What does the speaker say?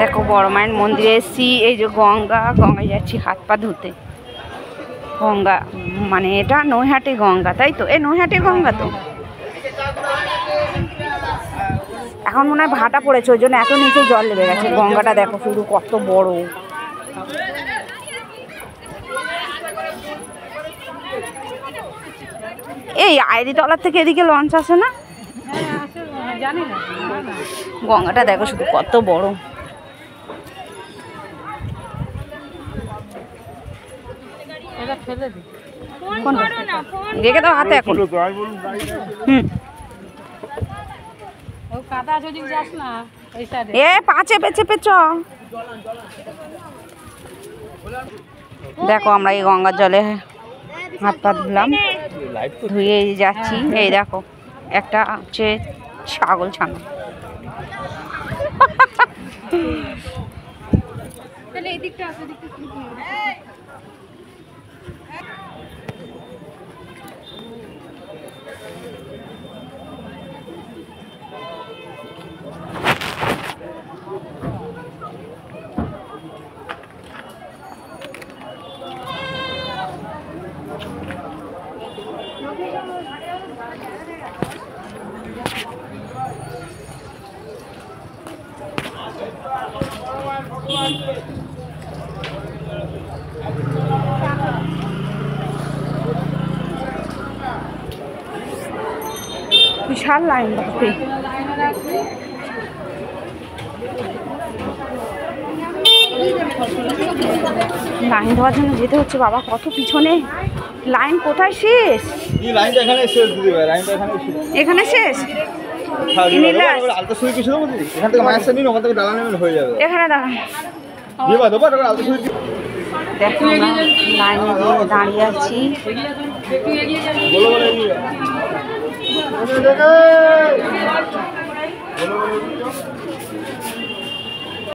দেখো বড় মায়ের মন্দিরে এসেছি, এই যে গঙ্গায় যাচ্ছি হাত পা ধুতে। গঙ্গা মানে এটা নৈহাটি গঙ্গা, তাই তো? এই নৈহাটি গঙ্গা তো। এখন মনে হয় ভাটা পড়েছে, ওই জন্য এত নিচে জল লেগে গেছে। গঙ্গাটা দেখো শুধু কত বড়। এই আইরিতলার থেকে এদিকে লঞ্চ আসে না? গঙ্গাটা দেখো শুধু কত বড়। রেখে দাও হাতে এখন। এ পাঁচে পেছে পেছ। দেখো আমরা এই গঙ্গার জলে হাত পা ধুলাম, ধুয়ে যাচ্ছি। এই দেখো একটা হচ্ছে ছাগল ছানা। বিশাল লাইন বাপরে। লাইন দেওয়ার জন্য যেতে হচ্ছে বাবা, কত পিছনে লাইন। কোথায় শেষ? এখানে শেষ। এখানে দাঁড়ান। দেখো আমরা লাইনে দাঁড়িয়ে আছি।